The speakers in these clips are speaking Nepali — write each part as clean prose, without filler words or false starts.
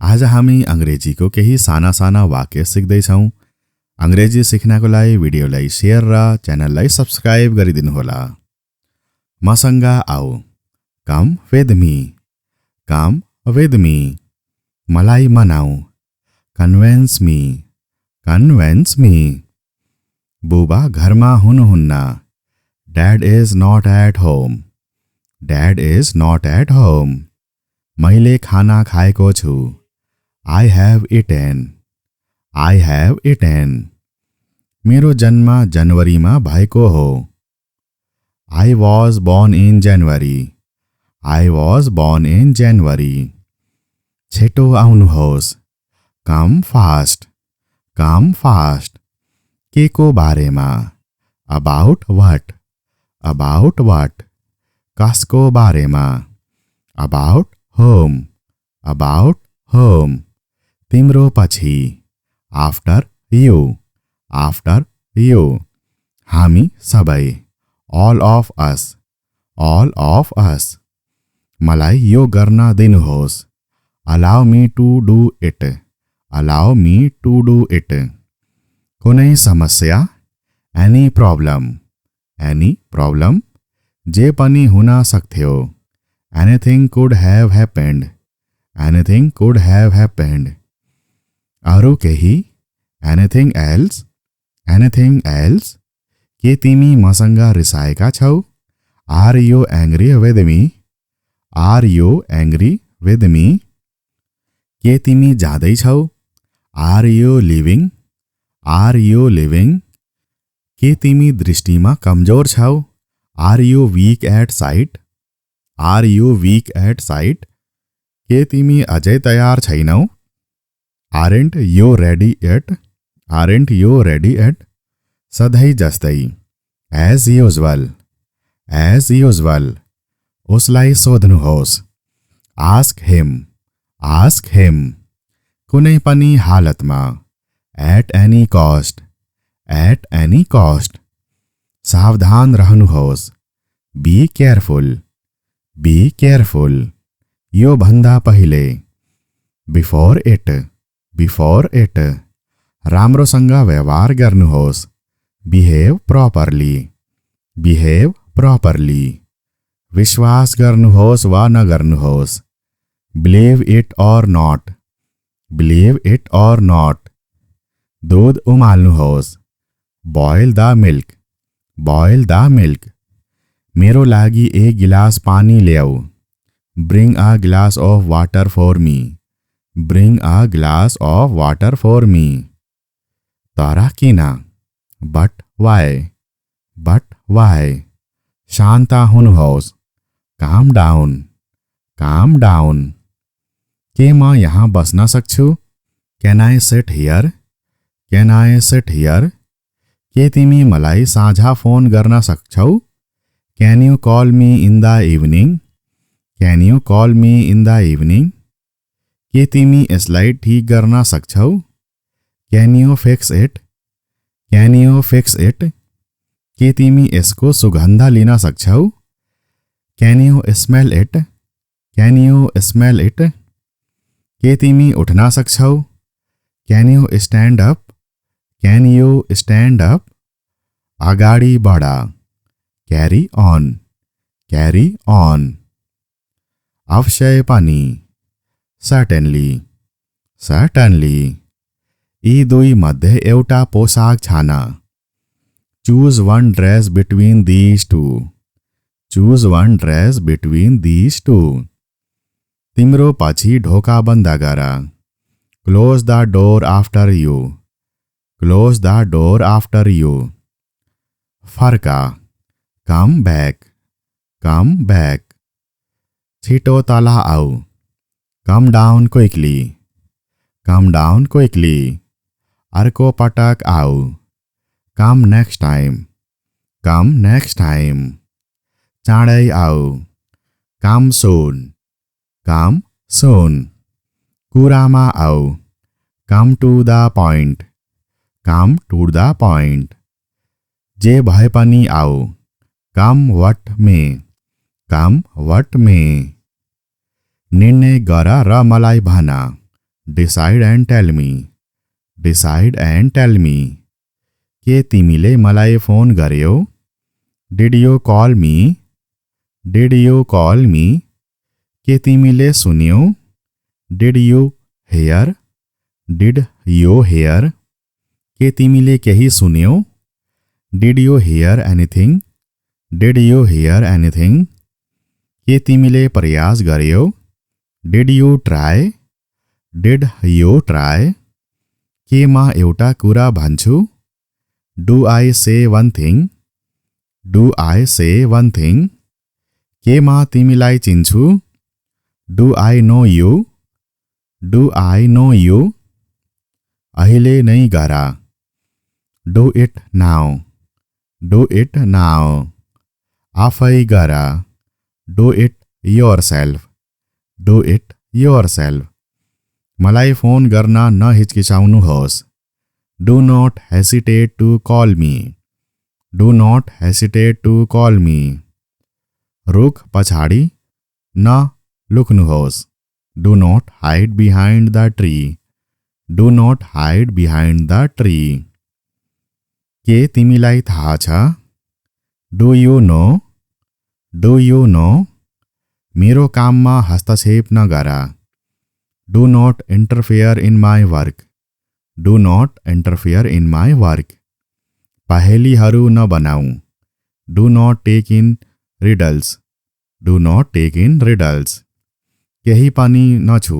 आज हामी अंग्रेजीको केही साना साना वाक्य सिक्दैछौँ। अंग्रेजी सिक्नको लागि भिडियोलाई शेयर र च्यानललाई सब्स्क्राइब गरिदिनुहोला। मसँग आऊ, come with me, come with me. मलाई मनाऊ, कन्भिन्स मी, कन्भिन्स मी। बुबा घरमा हुनुहुन्न, dad is not at home, dad is not at home. मैले खाना खाएको छु, I have eaten, I have eaten। मेरो जन्म जनवरीमा भएको हो, I was born in January, I was born in January। छिटो आउनुहोस्, come fast, come fast। के को बारेमा, about what, about what। कसको बारेमा, about whom, about whom। तिम्रो पछि, आफ्टर यू, आफ्टर यू। हामी सबै, all of us, all of us। मलाई यो गर्न दिनुहोस्, allow me to do it, allow me to do it। कुनै समस्या, any problem, any problem। जे पनि हुन सक्थ्यो, anything could have happened, anything could have happened। अरू केही, anything else, anything else। के तिमी मसँग रिसाएका छौ, are you angry with me, are you angry with me। के तिमी जाँदैछौ, are you leaving, are you leaving। के तिमी दृष्टिमा कमजोर छौ, are you weak at sight, are you weak at sight। के तिमी अझै तयार छैनौ, aren't you ready yet, aren't you ready yet। सधैँ जस्तै, as usual, as usual। उसलाई सोध्नुहोस्, ask him, ask him। कुनै पनि हालतमा, at any cost, at any cost। सावधान रहनुहोस्, be careful, be careful। यो भन्दा पहिले, before it, before it। राम्रोसँग व्यवहार गर्नुहोस्, behave properly, behave properly। विश्वास गर्नुहोस् वा नगर्नुहोस्, believe it or not, believe it or not। दूध उमाल्नुहोस्, boil the milk, boil the milk। मेरो लागि एक गिलास पानी ल्याऊ, bring a glass of water for me, bring a glass of water for me। तर किन, but why, but why। शान्त हुनुहोस्, calm down, calm down। के म यहाँ बस्न सक्छु, can I sit here, can I sit here। के तिमी मलाई साँझ फोन गर्न सक्छौ, can you call me in the evening, can you call me in the evening। के तिमी यसलाई ठीक गर्न सक्छौ, can you fix it, can you fix it। के तिमी यसको सुगन्ध लिन सक्छौ, can you smell it, can you smell it। के तिमी उठ्न सक्छौ, can you stand up, can you stand up। अगाडि बढ, carry on, carry on। अवश्य पनि, certainly, certainly। यी दुई मध्ये एउटा पोशाक छान, choose one dress between these two, choose one dress between these two। तिम्रो पछि ढोका बन्द गर, close the door after you, close the door after you। फर्का, come back, come back। छिटो तल आऊ, come down quickly, come down quickly। अर्को पटक आऊ, come next time, come next time। चाँडै आऊ, come soon, come soon। कुरामा आऊ, come to the point, come to the point। जे भए पनि आऊ, come what may, come what may। निर्णय गर र मलाई भन, decide and tell me, decide and tell me. के तिमीले मलाई फोन गर्यौ? Did you call me, did you call me. के तिमीले सुन्यौ? Did you hear, did you hear. के तिमीले केही सुन्यौ? Did you hear anything, did you hear anything. के तिमीले प्रयास गर्यौ? Did you try, did you try. के म एउटा कुरा भन्छु? Do I say one thing, do I say one thing. के म तिमीलाई चिन्छु? Do I know you, do I know you. अहिले नै गर, do it now, do it now. आफै गर, do it yourself, do it yourself. मलाई फोन गर्न नहिचकिचाउनुहोस्। Do not hesitate to call me, do not hesitate to call me. रुख पछाडि नलुक्नुहोस्। Do not hide behind the tree, do not hide behind the tree. के तिमीलाई थाहा छ? Do you know, do you know. मेरो काममा हस्तक्षेप नगर। Do not interfere in my work, do not interfere in my work. पहेलीहरू नबनाऊ। Do not take in riddles, do not take in riddles. केही पनि नछु।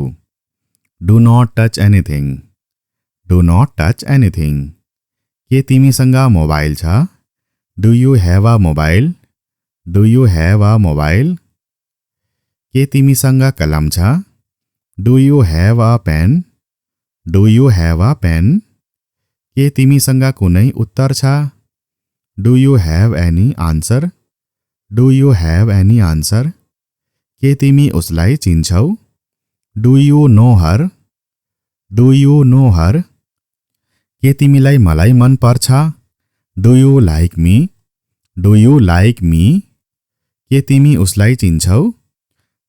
Do not touch anything, do not touch anything. के तिमीसँग मोबाइल छ? Do you have a mobile, do you have a mobile. के तिमीसँग कलम छ? Do you have a pen, do you have a pen. के तिमीसँग कुनै उत्तर छ? Do you have any answer, do you have any answer. के तिमी उसलाई चिन्छौ? Do you know her, do you know her. के तिमीलाई मलाई मन पर्छ? Do you like me, do you like me. के तिमी उसलाई चिन्छौ?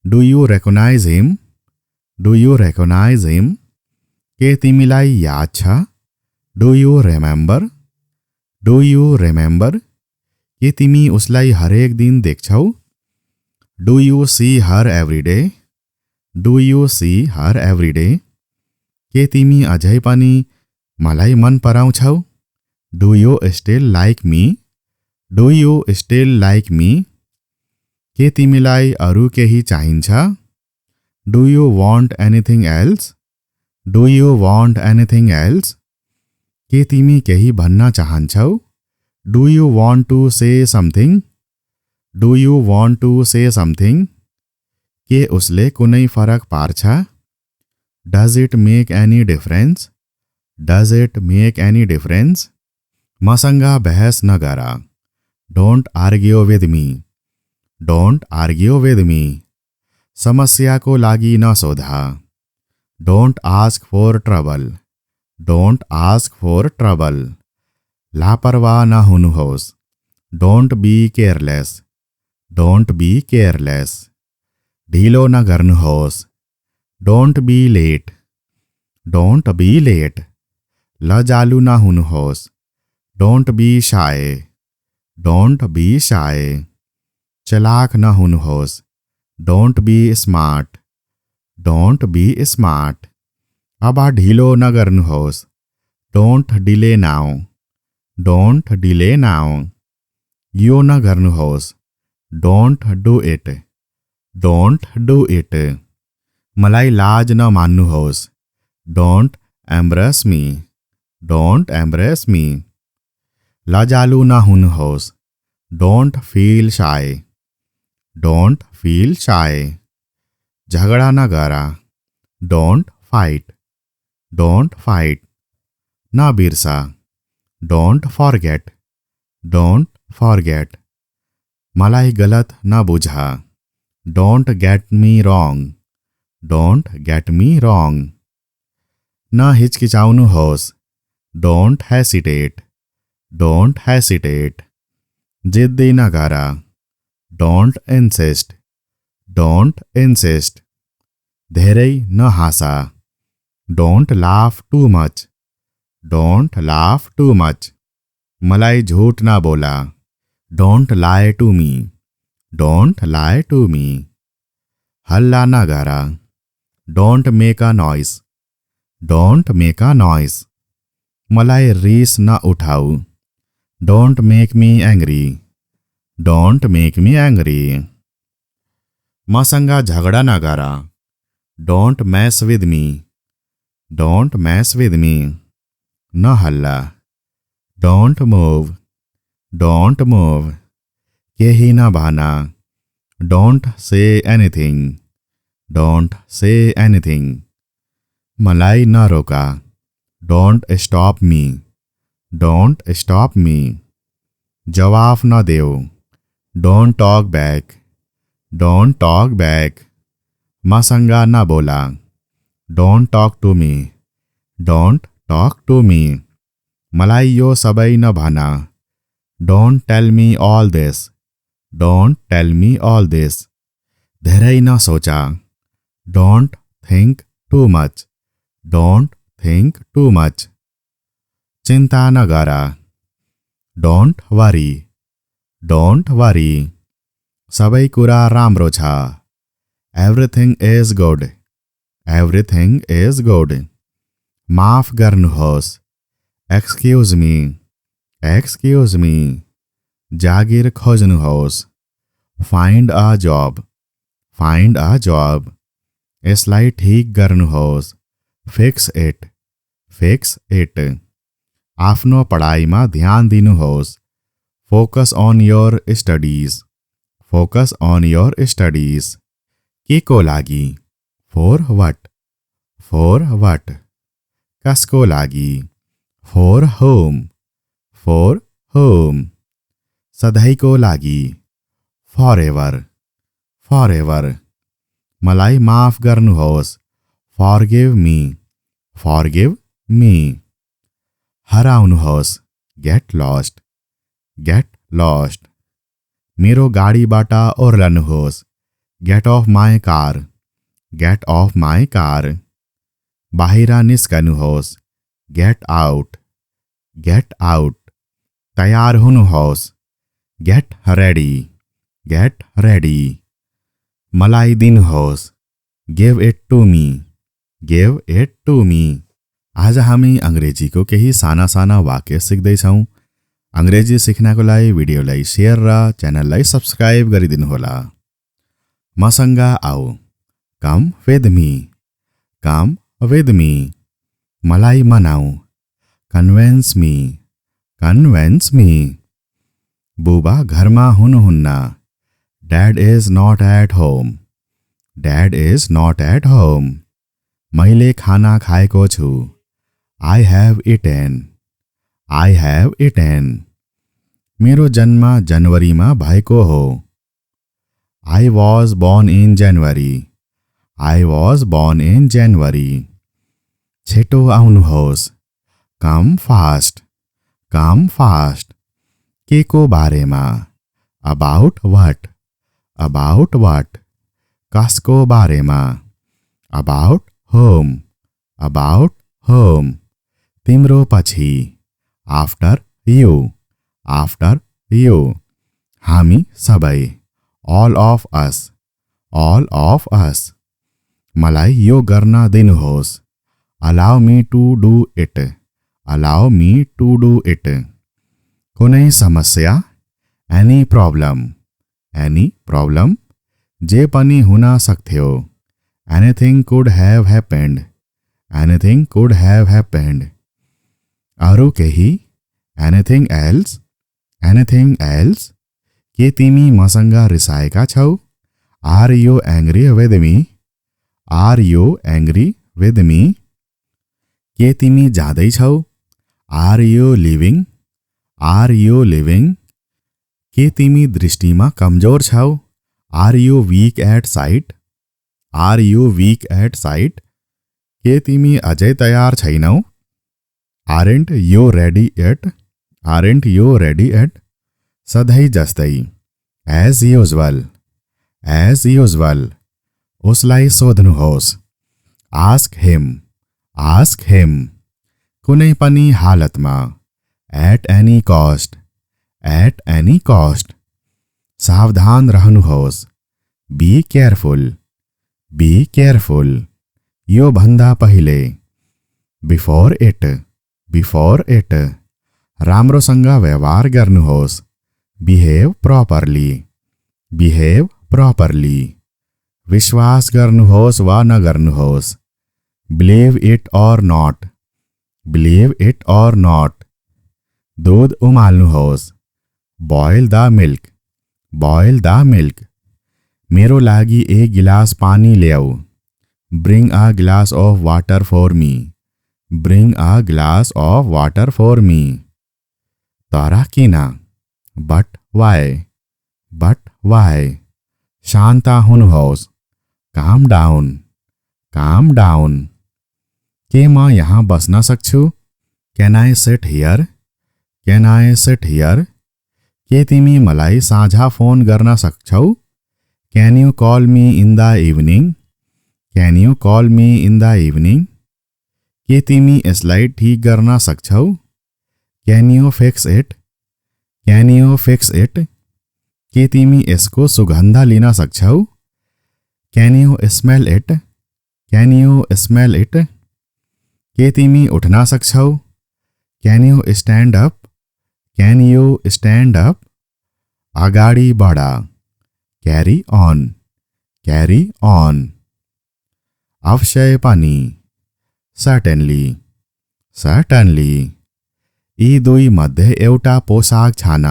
Do you recognise him, do you recognise him. के तिमीलाई याद छ? Do you remember, do you remember. के तिमी उसलाई हरेक दिन देख्छौ? Do you see her every day, do you see her every day. के तिमी अझै पनि मलाई मन पराउँछौ? Do you still like me, do you still like me. के तिमीलाई अरू केही चाहिन्छ? Do you want anything else, do you want anything else. के तिमी केही भन्न चाहन्छौ? Do you want to say something, do you want to say something. के उसले कुनै फरक पार्छ? Does it make any difference, does it make any difference. मसँग बहस नगर। Don't argue with me, don't argue with me. समस्याको लागि नसोध। Don't ask for trouble, don't ask for trouble. लापरवाह नहुनुहोस्। Don't be careless, don't be careless. ढिलो नगर्नुहोस्। Don't be late, don't be late. लजालु नहुनुहोस्। Don't be shy, don't be shy. चलाक नहुनुहोस्। Don't be smart, don't be smart. अब ढिलो नगर्नुहोस्। Don't delay now, don't delay now. यो नगर्नुहोस्। Don't do it, don't do it. मलाई लाज नमान्नुहोस्। Don't embrace me, don't embrace me. लजालु नहुनुहोस्। Don't feel shy, don't feel shy. झगडा नगर। Don't fight, don't fight. नबिर्सा। Don't forget, don't forget. मलाई गलत नबुझ। Don't get me wrong, don't get me wrong. नहिचकिचाउनुहोस्। Don't hesitate, don't hesitate. जिद्दी नगर। Don't insist, don't insist. धेरै नहाँस। Don't laugh too much, don't laugh too much. मलाई झूठ ना बोला, don't lie to me, don't lie to me. हल्ला ना करा, don't make a noise, don't make a noise. मलाई रिस ना उठाऊ, don't make me angry, don't make me angry. मसँग झगडा ना करा, don't mess with me, don't mess with me. न हल्ला, डोंट मूव, डोंट मूव। केही न भाना, don't say anything, don't say anything. मलाई न रोका, don't stop me, don't stop me. जवाब न देओ, don't talk back, don't talk back. मसँग न बोला, don't talk to me, don't talk to me. मलाई यो सबै न भना, don't tell me all this, don't tell me all this. धेरै न सोचा, don't think too much, don't think too much. चिंता न करा, डोंट वरी, डोंट वरी। सबै कुरा राम्रो छ, everything is good, everything is good. माफ गर्नुहोस्, एक्सक्यूज मी, एक्सक्यूज मी। जागिर खोज्नुहोस्, find a job, find a job. यसलाई ठीक गर्नुहोस्, फिक्स इट, फिक्स इट। आफ्नो पढाइमा ध्यान दिनुहोस्, focus on your studies, focus on your studies. के को लागि, फॉर व्हाट, फॉर व्हाट। कसको लागि, फॉर होम, फॉर होम। सधैँको लागि, फॉर एवर, फॉर एवर। मलाई माफ गर्नुहोस्, फॉरगिव मी, फॉरगिव मी। हराउनुहोस्, गेट लॉस्ट, गेट लॉस्ट। मेरो गाडीबाट ओर्लनुहोस्, get off my car, get off my car. बाहिर निस्कनुहोस्, गेट आउट, गेट आउट। तयार हुनुहोस्, गेट रेडी, गेट रेडी। मलाई दिनुहोस्, give it to me, give it to me. आज हामी अंग्रेजीको केही साना साना वाक्य सिक्दैछौँ। अंग्रेजी सिक्नको लागि भिडियोलाई शेयर र च्यानललाई सब्स्क्राइब गरिदिनुहोला। मसँग आऊ, come with me, come with me. मलाई मनाऊ, कन्भिन्स मी, कन्भिन्स मी। बुबा घरमा हुनुहुन्न, dad is not at home, dad is not at home. मैले खाना खाएको छु, I have eaten, I have eaten. मेरो जन्म जनवरीमा भएको हो, I was born in January, I was born in January। छिटो आउनुहोस्, कम फास्ट, कम फास्ट। के को बारेमा, अबाउट व्हाट, अबाउट व्हाट। कसको बारेमा, अबाउट होम, अबाउट होम। तिम्रो पछि, आफ्टर यू, आफ्टर यू। हामी सबै, all of us, all of us. मलाई यो गर्न दिनुहोस्, allow me two do it, allow me two do it. कुनै समस्या, एनी प्रॉब्लम, एनी प्रॉब्लम। जे पनि हुन सक्थ्यो, anything could have happened, anything could have happened. अरू केही, एनीथिङ एल्स, एनीथिङ एल्स। के तिमी मसँग रिसाएका छौ, are you angry with me, are you angry with me. के तिमी जाँदैछौ, are you leaving, are you leaving. के तिमी दृष्टिमा कमजोर छौ, are you weak at sight, are you weak at sight. के तिमी अझै तयार छैनौ, aren't you ready yet, aren't you ready yet. सधैँ जस्तै, एज युजुअल, एज युजुअल। उसलाई सोध्नुहोस्, आस्क हिम, आस्क हिम, कुनै पनि हालतमा। At any cost, at any cost. सावधान रहनुहोस्। Be careful, be careful. यो भन्दा पहिले। Before it, before it. राम्रोसँग व्यवहार गर्नुहोस्। Behave properly, behave properly. विश्वास गर्नुहोस् वा नगर्नुहोस्। Believe it or not, believe it or not. दूध उमाल्नुहोस्। Boil the milk, boil the milk. मेरो लागि एक गिलास पानी ल्याऊ। Bring a glass of water for me, bring a glass of water for me. तर किन? But why, but why. शान्त हुनुहोस्। Calm down, calm down. के म यहाँ बस्न सक्छु? Can I sit here, can I sit here. के तिमी मलाई साँझ फोन गर्न सक्छौ? Can you call me in the evening, can you call me in the evening. के तिमी यसलाई ठिक गर्न सक्छौ? Can you fix it, can you fix it. के तिमी यसको सुगन्ध लिन सक्छौ? Can you smell it, can you smell it. के तिमी उठ्न सक्छौ? Can you stand up, can you stand up. अगाडि बढ। Carry on, carry on. अवश्य पनि। Certainly, certainly. यी दुई मध्ये एउटा पोसाक छान।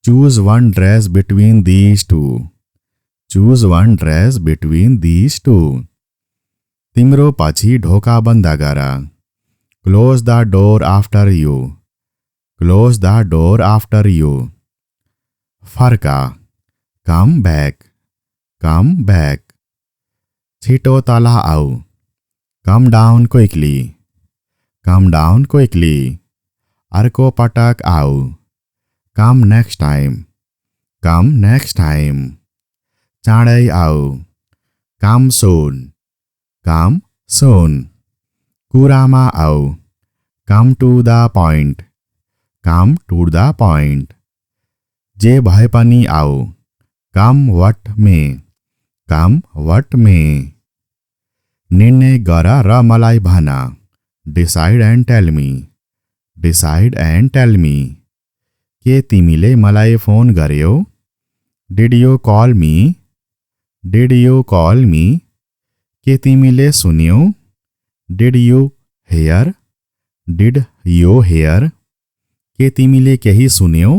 Choose one dress between these two, choose one dress between these two. तिम्रो पछि ढोका बन्द गर। Close the door after you, close the door after you. फर्का। Come back, come back. छिटो तल आऊ। Come down quickly, come down quickly. अर्को पटक आऊ। Come next time, come next time. चाँडै आऊ। Come soon, come soon. कुरामा आऊ। Come to the point, come to the point. जे भए पनि आऊ। Come what may, come what may. निर्णय गर र मलाई भन। Decide and tell me, decide and tell me. के तिमीले मलाई फोन गर्यौ? Did you call me, did you call me. के तिमीले सुन्यौ? Did you hear, did you hear. के तिमीले केही सुन्यौ?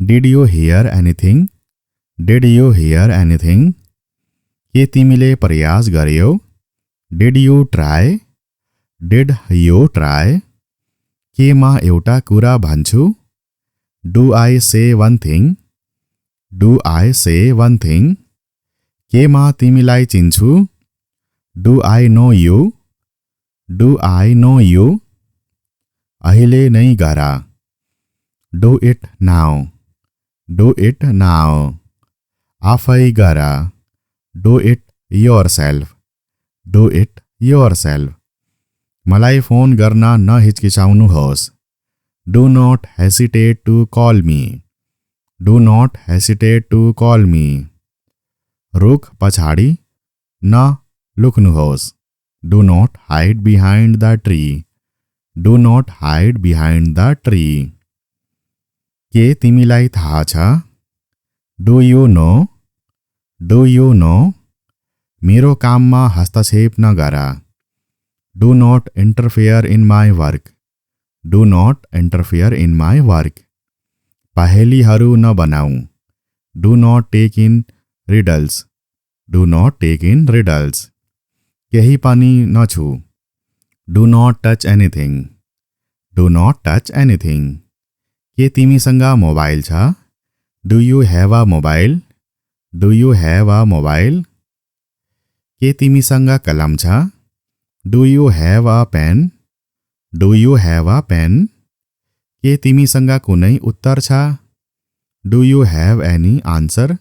Did you hear anything, did you hear anything. के तिमीले प्रयास गर्यौ? Did you try, did you try. के म एउटा कुरा भन्छु? Do I say one thing, do I say one thing. के म तिमीलाई चिन्छु? Do I know you, do I know you. अहिले नै गर। Do it now, do it now. आफै गर। Do it yourself, do it yourself. मलाई फोन गर्न नहिचकिचाउनुहोस्। Do not hesitate to call me, do not hesitate to call me. रुख पछाडि न लुक्नुहोस्। Do not hide behind the tree, do not hide behind the tree. के तिमीलाई थाहा छ? Do you know, do you know. मेरो काममा हस्तक्षेप नगर। Do not interfere in my work, do not interfere in my work. पहेलीहरू नबनाऊ। Do not take in riddles, do not take in riddles. केही पनि नछु। Do not touch anything, do not touch anything. के तिमीसँग मोबाइल छ? Do you have a mobile, do you have a mobile. के तिमीसँग कलम छ? Do you have a pen, do you have a pen. के तिमीसँग कुनै उत्तर छ? Do you have any answer,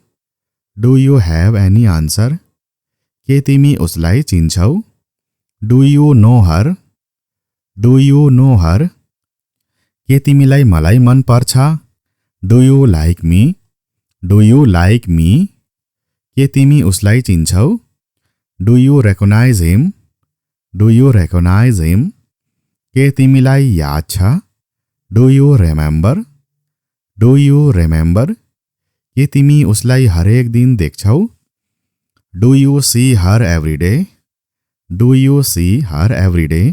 do you have any answer. के तिमी उसलाई चिन्छौ? Do you know her? Do you know her? के तिमीलाई मलाई मन पर्छ? Do you like me? Do you like me? के तिमी उसलाई चिन्छौ? Do you recognise him? Do you recognise him? के तिमीलाई याद छ? Do you remember? Do you remember? के तिमी उसलाई हरेक दिन देख्छौ? Do you see her every day? Do you see her every day?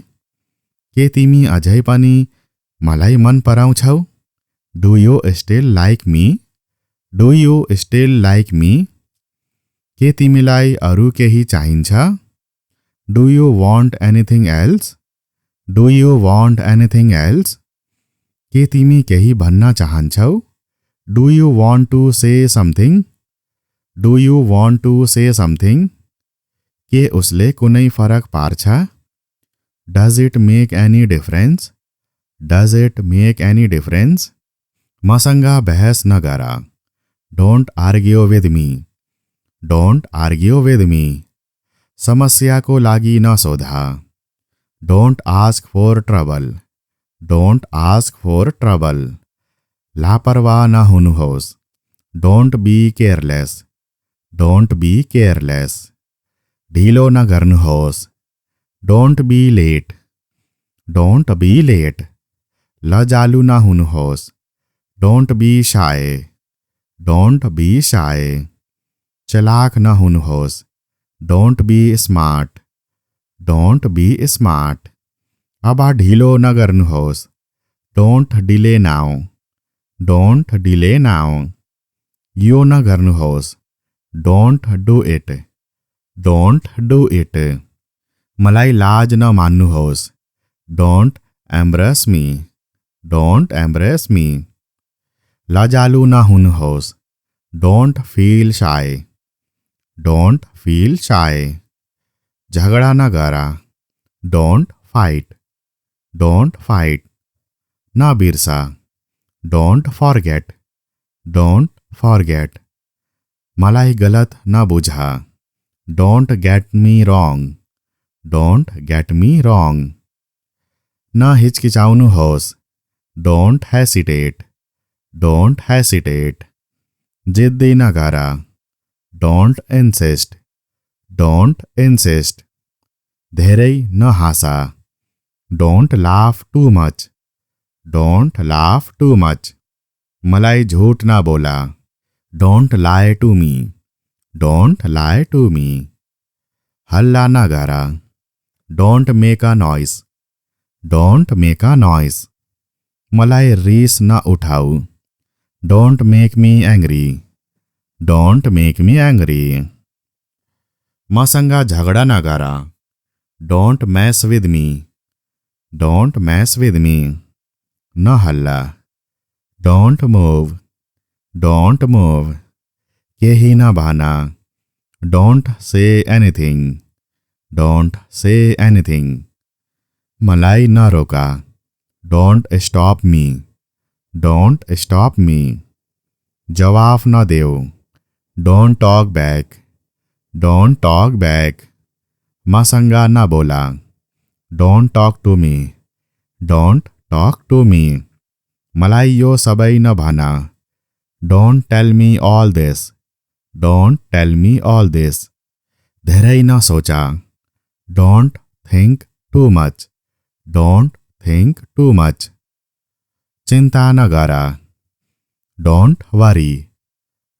के तिमी अझै पनि मलाई मन पराउँछौ? Do you still like me? Do you still like me? के तिमीलाई अरू केही चाहिन्छ? Do you want anything else? Do you want anything else? के तिमी केही भन्न चाहन्छौ? Do you want to say something? Do you want to say something? के उसले कुनै फरक पार्छ? Does it make any difference? Does it make any difference? मसँग बहस नगर। Don't argue with me. Don't argue with me. समस्याको लागि नसोध। Don't ask for trouble. Don't ask for trouble. लापरवाह नहुनुहोस्। Don't be careless. Don't be careless. ढिलो नगर्नुहोस्। Don't be late. Don't be late. लजालु नहुनुहोस्। Don't be shy. Don't be shy. चलाक नहुनुहोस्। Don't be smart. Don't be smart. अब ढिलो नगर्नुहोस्। Don't delay now. Don't delay now. यो नगर्नुहोस्। Don't do it. Don't do it. मलाई लाज नमान्नुहोस्। Don't embrace me. Don't embrace me. लजालु नहुनुहोस्। Don't feel shy. Don't feel shy. झगडा नगर। Don't fight. Don't fight. नबिर्सा। Don't forget. Don't forget. मलाई गलत नबुझ। Don't get me wrong. Don't get me wrong. नहिचकिचाउनुहोस्। Don't hesitate. Don't hesitate. जिद्दी नगर। Don't insist. Don't insist. धेरै नहाँस। Don't laugh too much. Don't laugh too much. मलाई झुट नबोल। Don't lie to me. Don't lie to me. हल्ला नगर। Don't make a noise. Don't make a noise. मलाई रिस नउठाऊ। Don't make me angry. Don't make me angry. मसँग झगडा नगर। Don't mess with me. Don't mess with me. नहल्ला। Don't move. Don't move. केही नभन। Don't say anything. Don't say anything. मलाई नरोक। Don't stop me. Don't stop me. जवाफ नदेऊ। Don't talk back. Don't talk back. मसँग नबोल। Don't talk to me. Don't talk to me. मलाई यो सबै नभन। Don't tell me all this. Don't tell me all this. धेरै नसोच। Don't think too much. Don't think too much. चिन्ता नगर। Don't worry.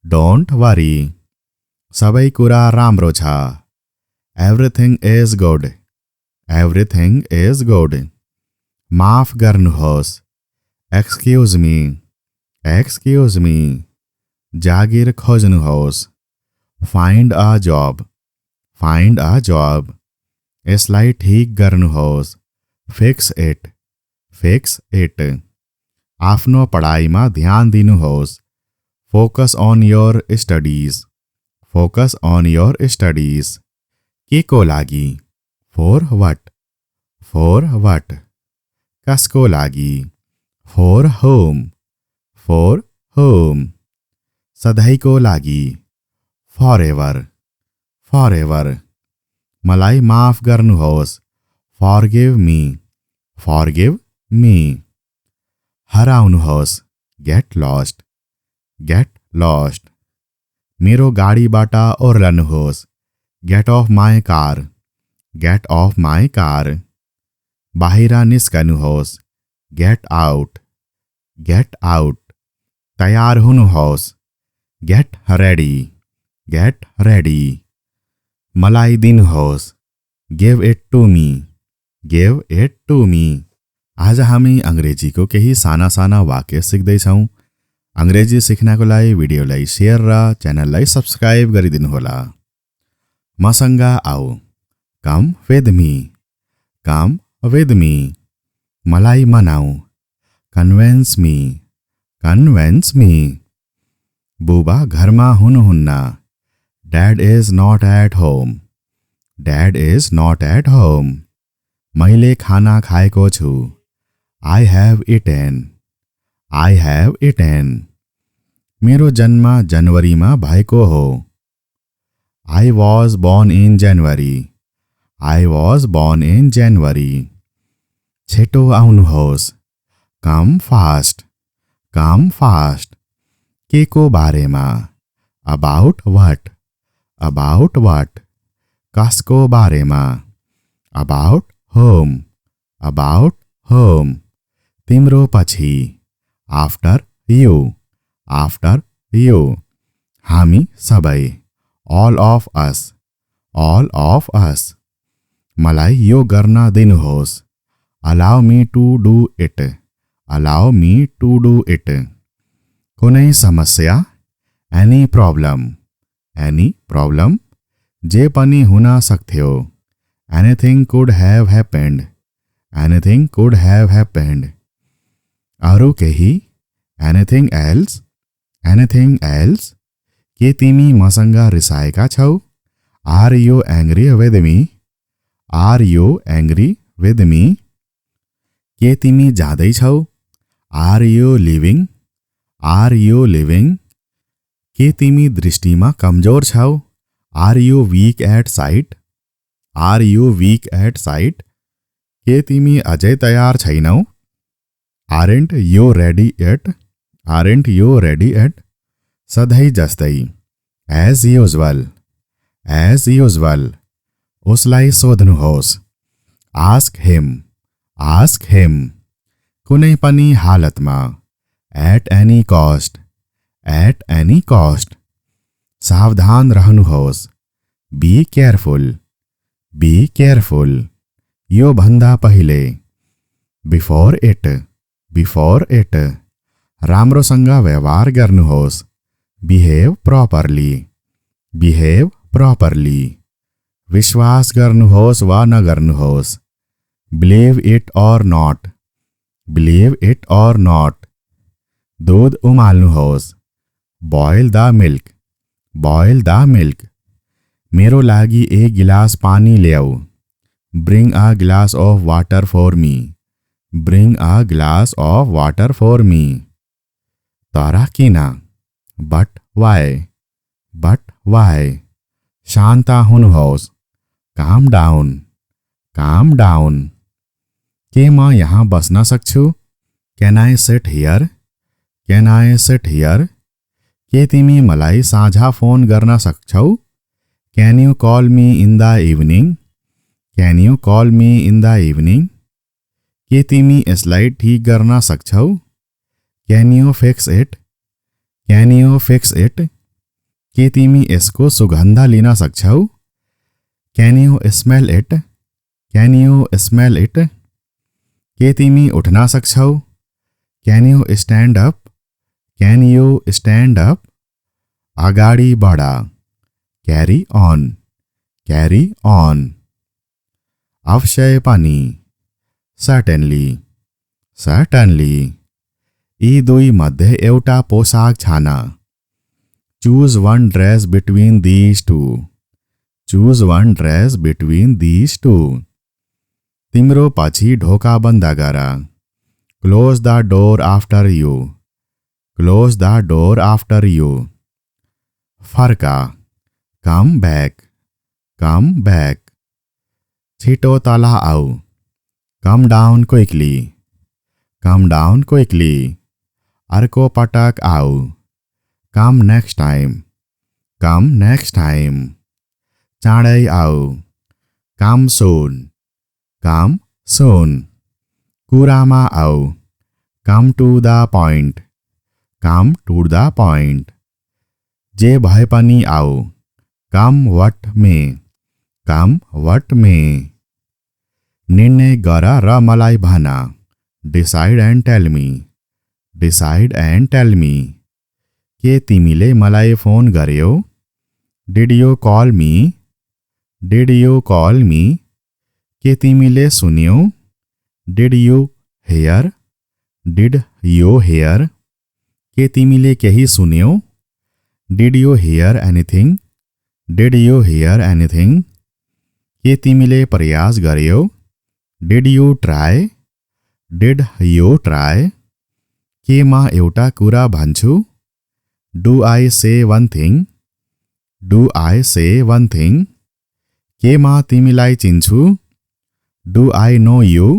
Don't worry. सबै कुरा राम्रो छ। Everything is good. Everything is good. माफ गर्नुहोस्। Excuse me. Excuse me. जागिर खोज्नुहोस्। Find a job. Find a job. यसलाई ठिक गर्नुहोस्। Fix it. Fix it. आफ्नो पढाइमा ध्यान दिनुहोस्। Focus on your studies. Focus on your studies. के को लागि? For what. For what. कसको लागि? For whom. For whom. सधैँको लागि। For ever. For ever. मलाई माफ गर्नुहोस्। forgive me, forgive me. हराउनुहोस्, get lost, get lost. मेरो गाडीबाट ओर्लनुहोस्, get off my car, get off my car. बाहिर निस्कनुहोस्, get out, get out. तयार हुनुहोस्, get ready, get ready. मलाई दिनुहोस्, give it to me, give it to me. आज हामी अंग्रेजीको केही साना साना वाक्य सिक्दैछौँ। अंग्रेजी सिक्नको लागि भिडियोलाई शेयर र च्यानललाई सब्स्क्राइब गरिदिनुहोला। मसँग आऊ, come with me, come with me. मलाई मनाऊ, convince me, convince me. बुबा घरमा हुनुहुन्न, Dad is not at home, Dad is not at home. मैले खाना खाएको छु, I have eaten, I have eaten. मेरो जन्म जनवरीमा भएको हो, I was born in January, I was born in January. छिटो आउनुहोस्, come fast, come fast. के को बारेमा, about what, about what. कसको बारेमा, about whom, about whom. तिम्रो पछि, after you, after you. हामी सबै, all of us, all of us. मलाई यो गर्न दिनुहोस्, allow me to do it, allow me to do it. कुनै समस्या, any problem, any problem. जे पनि हुन सक्थ्यो, anything could have happened, anything could have happened. अरू केही, anything else, anything else. के तिमी मसँग रिसाएका छौ, are you angry with me, are you angry with me. के तिमी जाँदैछौ, are you leaving, are you leaving. के तिमी दृष्टिमा कमजोर छौ, are you weak at sight, are you weak at sight. के तिमी अझै तयार छैनौ, aren't you ready yet, aren't you ready yet. सधैँ जस्तै, as usual, as usual. उसलाई सोध्नुहोस्, ask him, ask him. कुनै पनि हालतमा, at any cost, at any cost. सावधान रहनुहोस्, be careful, be careful. यो भन्दा पहिले, before it, before it. राम्रोसँग व्यवहार गर्नुहोस्, behave properly, behave properly. विश्वास गर्नुहोस् वा नगर्नुहोस्, believe it or not, believe it or not. दूध उमाल्नुहोस्, boil the milk, boil the milk. मेरो लागि एक गिलास पानी ल्याऊ, bring a glass of water for me, bring a glass of water for me. तर किन, but why, but why. शान्त हुनुहोस्, calm down, calm down. के म यहाँ बस्न सक्छु, can I sit here, can I sit here. के तिमी मलाई साँझ फोन गर्न सक्छौ, can you call me in the evening, can you call me in the evening. के तिमी यसलाई ठीक गर्न सक्छौ, can you fix it, can you fix it. के तिमी यसको सुगन्ध लिन सक्छौ, can you smell it, can you smell it. के तिमी उठ्न सक्छौ, can you stand up, can you stand up. अगाडि बढा, carry on, carry on. अवश्य पनि, certainly, certainly. यी दुई मध्ये एउटा पोशाक छान, choose one dress between these two, choose one dress between these two. तिम्रो पछि ढोका बन्द गर, close the door after you, close the door after you. फर्का, come back, come back. छिटो तल आऊ, come down quickly, come down quickly. अर्को पटक आऊ, come next time, come next time. चाँडै आऊ, कम सुन, कम सुन। कुरामा आऊ, come to the point, come to the point. जे भए पनि आऊ, come what may, come what may. निर्णय गर र मलाई भन, decide and tell me, decide and tell me. के तिमीले मलाई फोन गर्यौ? Did you call me, did you call me. के तिमीले सुन्यौ? Did you hear, did you hear. के तिमीले केही सुन्यौ? Did you hear anything, did you hear anything. के तिमीले प्रयास गर्यौ? Did you try, did you try. के म एउटा कुरा भन्छु? Do I say one thing, do I say one thing. के म तिमीलाई चिन्छु? Do I know you,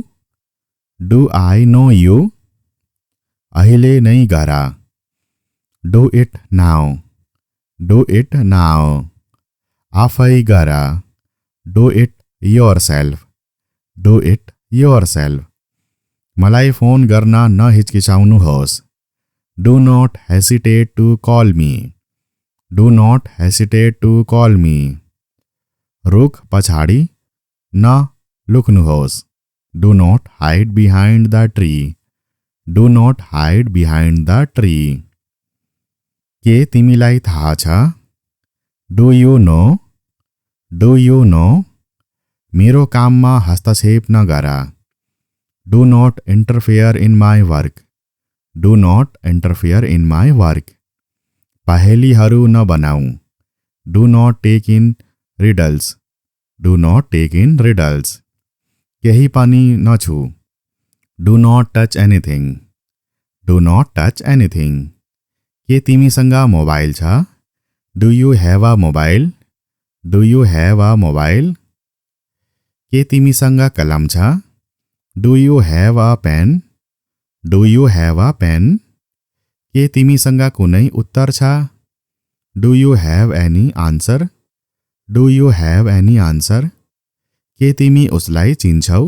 do I know you. अहिले नै गर, do it now, do it now. आफै गर, do it yourself, do it yourself. मलाई फोन गर्न नहिचकिचाउनुहोस्। Do not hesitate to call me, do not hesitate to call me. रुख पछाडि नलुक्नुहोस्। Do not hide behind the tree, do not hide behind the tree. के तिमीलाई थाहा छ? Do you know, do you no. मेरो काममा हस्तक्षेप नगर। Do not interfere in my work, do not interfere in my work. पहेलीहरू नबनाऊ। Do not take in riddles, do not take in riddles. केही पनि नछु। Do not touch anything, do not touch anything. के तिमीसँग मोबाइल छ? Do you have a mobile, do you have a mobile. के तिमीसँग कलम छ? Do you have a pen, do you have a pen. के तिमीसँग कुनै उत्तर छ? Do you have any answer, do you have any answer. के तिमी उसलाई चिन्छौ?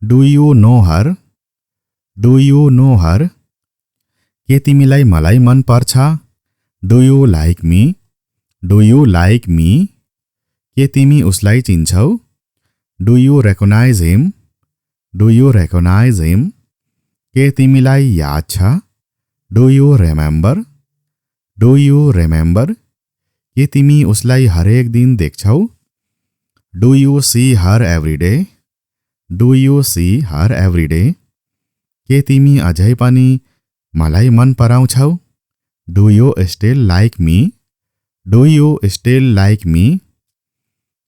Do you know her, do you know her. के तिमीलाई मलाई मन पर्छ? Do you like me, do you like me. के तिमी उसलाई चिन्छौ? Do you recognise him, do you recognise him. के तिमीलाई याद छ? Do you remember, do you remember. के तिमी उसलाई हरेक दिन देख्छौ? Do you see her every day, do you see her every day. के तिमी अझै पनि मलाई मन पराउँछौ? Do you still like me, do you still like me.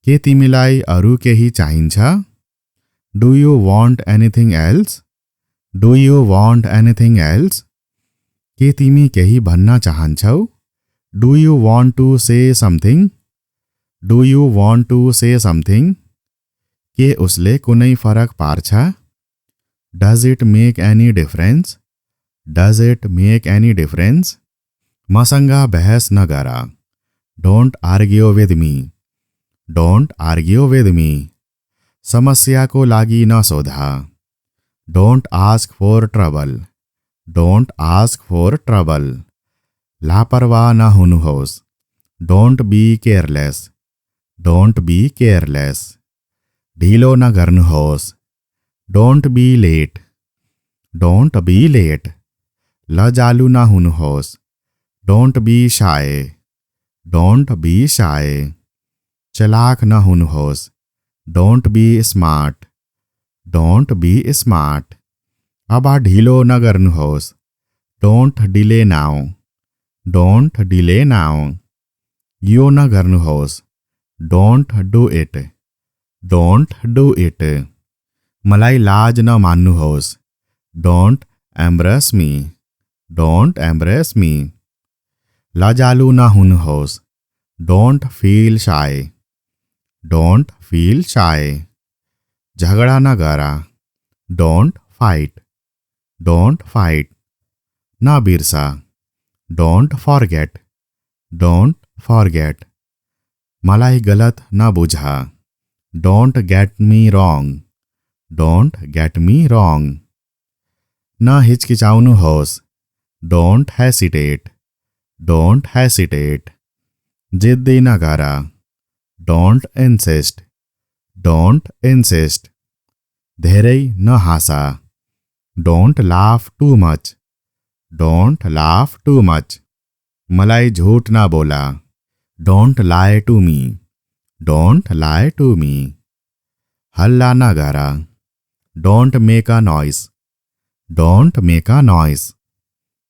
के तिमीलाई अरू केही चाहिन्छ? Do you want anything else, do you want anything else. के तिमी केही भन्न चाहन्छौ? Do you want to say something, do you want to say something. के उसले कुनै फरक पार्छ? Does it make any difference, does it make any difference. मसँग बहस नगर। Don't argue with me, don't argue with me. समस्याको लागि नसोध। Don't ask for trouble, don't ask for trouble. लापरवाह नहुनुहोस्। Don't be careless, don't be careless. ढिलो नगर्नुहोस्। Don't be late, don't be late. लजालु नहुनुहोस्। Don't be shy, don't be shy. चलाक नहुनुहोस्। Don't be smart, don't be smart. अब ढिलो नगर्नुहोस्। Don't delay now, don't delay now. यो नगर्नुहोस्। Don't do it, don't do it. मलाई लाज नमान्नुहोस्। Don't embrace me, don't embrace me. लजालु नहुनुहोस्। Don't feel shy, don't feel shy. झगडा नगर। Don't fight, don't fight. ना बिरसा, डोंट फॉरगेट, डोंट फॉरगेट। मलाई गलत ना बुझा, don't get me wrong, don't get me wrong. न हिचकिचाउनुहोस्, डोंट हेसिटेट, डोंट हेसिटेट। जिद्दी नगरा, डोंट इंसिस्ट, डोंट इंसिस्ट। धेरै नहाँसा, don't laugh too much, don't laugh too much. मलाई झूठ ना बोला, don't lie to me, don't lie to me. हल्ला ना करा, don't make a noise, don't make a noise.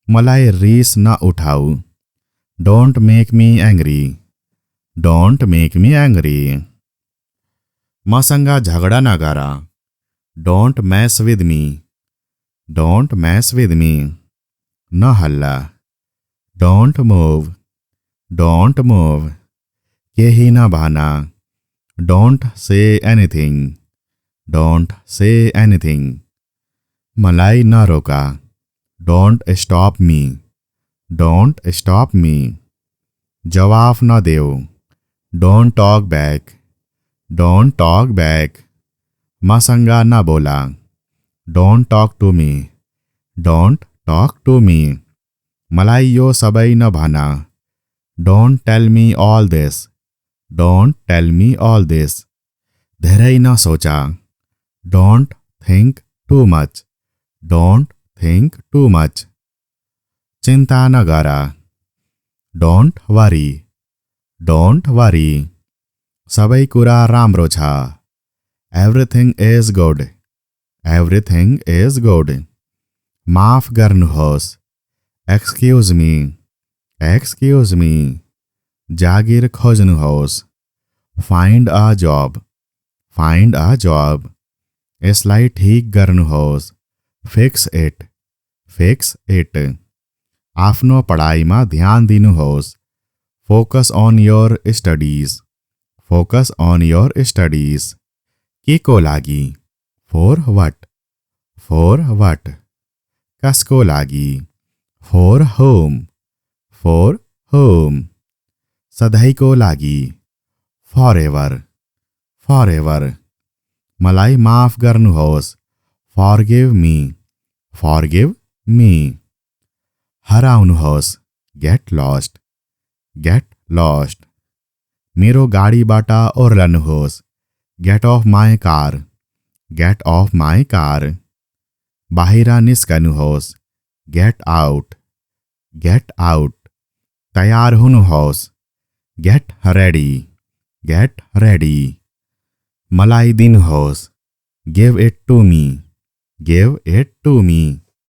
मलाई रिस ना उठाऊ, don't make me angry, don't make me angry. मसँग झगडा ना करा, don't mess with me, don't mess with me. न हल्ला, डोंट मूव, डोंट मूव। केही न भाना, don't say anything, don't say anything. मलाई न रोका, don't stop me, don't stop me. जवाब न देओ, don't talk back, don't talk back. मसँग न बोला, don't talk to me, don't talk to me. मलाई यो सबै न भना, don't tell me all this, don't tell me all this. धेरै न सोचा, don't think too much, don't think too much. चिंता न करा, डोंट वरी, डोंट वरी। सबै कुरा राम्रो छ, everything is good, everything is good. माफ गर्नुहोस्, एक्सक्यूज मी, एक्सक्यूज मी। जागिर खोज्नुहोस्, find a job, find a job. यसलाई ठीक गर्नुहोस्, फिक्स इट, फिक्स इट। आफ्नो पढाइमा ध्यान दिनुहोस्, focus on your studies, focus on your studies. के को लागि, फॉर व्हाट, फॉर व्हाट। कसको लागि, फॉर होम, फॉर होम। सधैँको लागि, फॉर एवर, फॉर एवर। मलाई माफ गर्नुहोस्, फॉरगिव मी, फॉरगिव मी। हराउनुहोस्, गेट लॉस्ट, गेट लॉस्ट। मेरो गाडीबाट ओर्लनुहोस्, get off my car, get off my car. बाहिर निस्कनुहोस्, गेट आउट, गेट आउट। तयार हुनुहोस्, गेट रेडी, गेट रेडी। मलाई दिनुहोस्, give it to me, give it to me.